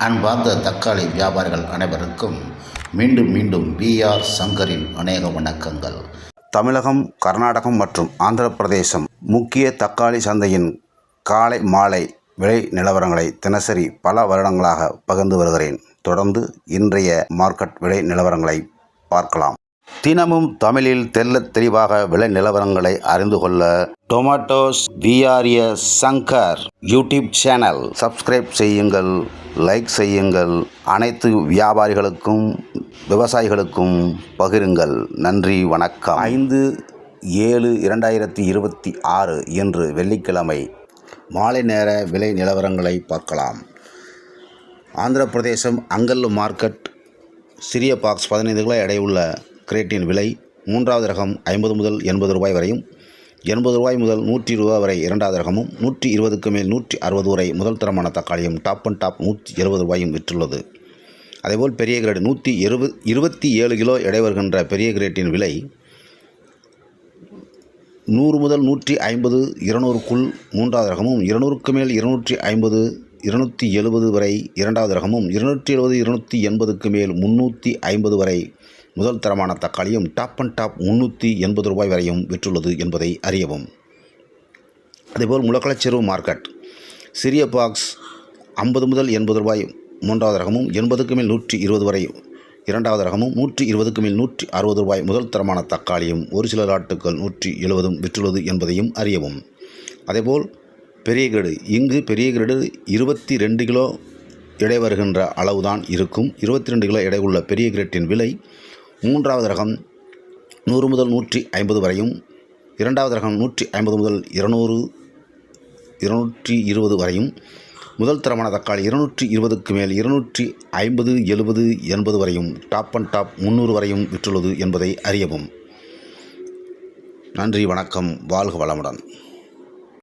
அன்பார்ந்த தக்காளி வியாபாரிகள் அனைவருக்கும் மீண்டும் மீண்டும் பிஆர் சங்கரின் அநேக வணக்கங்கள். தமிழகம், கர்நாடகம் மற்றும் ஆந்திர பிரதேசம் முக்கிய தக்காளி சந்தையின் காலை மாலை விலை நிலவரங்களை தினசரி பல வருடங்களாக பகிர்ந்து வருகிறேன். தொடர்ந்து இன்றைய மார்க்கெட் விலை நிலவரங்களை பார்க்கலாம். தினமும் தமிழில் தெள்ளத் தெளிவாக விலை நிலவரங்களை அறிந்து கொள்ள tomatoes VRS Shankar YouTube channel subscribe செய்யுங்கள், லைக் செய்யுங்கள். அனைத்து வியாபாரிகளுக்கும் விவசாயிகளுக்கும் பகிருங்கள். நன்றி, வணக்கம். 5/7/2026 இன்று வெள்ளிக்கிழமை மாலை நேர விலை நிலவரங்களை பார்க்கலாம். ஆந்திர பிரதேசம் அங்கல் மார்க்கெட் சிறிய பாக்ஸ் 15 கிலோ எடையுள்ள கிரேட்டின் விலை 3வது ரகம் 50 முதல் 80 ரூபாய் வரையும், 80 ரூபாய் முதல் 120 ரூபாய் வரை 2வது ரகமும், 120க்கு மேல் 160 வரை முதல் தரமான தக்காளியும் டாப் அண்ட் டாப் 170 ரூபாயும் விற்றுள்ளது. அதேபோல் பெரிய கிரேட் 127 கிலோ எடை வருகின்ற பெரிய கிரேட்டின் விலை 100 முதல் 150, 200க்குள் 3வது ரகமும், 200க்கு மேல் 250, 270 வரை 2வது ரகமும், 270, 280க்கு மேல் 350 வரை முதல் தரமான தக்காளியும் டாப் அண்ட் டாப் 380 ரூபாய் வரையும் விற்றுள்ளது என்பதை அறியவும். அதேபோல் முளக்கலச்செருவு மார்க்கெட் சிறிய பாக்ஸ் 50 முதல் 80 ரூபாய் 3வது ரகமும், 80க்கு மேல் 120 வரை 2வது ரகமும், 120க்கு மேல் 160 ரூபாய் முதல் தரமான தக்காளியும் ஒரு சில லாட்டுகள் 170 விற்றுள்ளது என்பதையும் அறியவும். அதேபோல் பெரிய கிரேடு, இங்கு பெரிய கிரேடு 22 கிலோ எடை வருகின்ற அளவுதான் இருக்கும். 22 கிலோ எடை உள்ள பெரிய கிரேட்டின் விலை 3வது ரகம் 100 முதல் 150 வரையும், 2வது ரகம் 150 முதல் 200, 220 வரையும், முதல் தரமான தக்காளி 220க்கு மேல் 250, 70, 80 வரையும் டாப் அண்ட் டாப் 300 வரையும் விற்றுள்ளது என்பதை அறியவும். நன்றி, வணக்கம். வாழ்க வளமுடன்.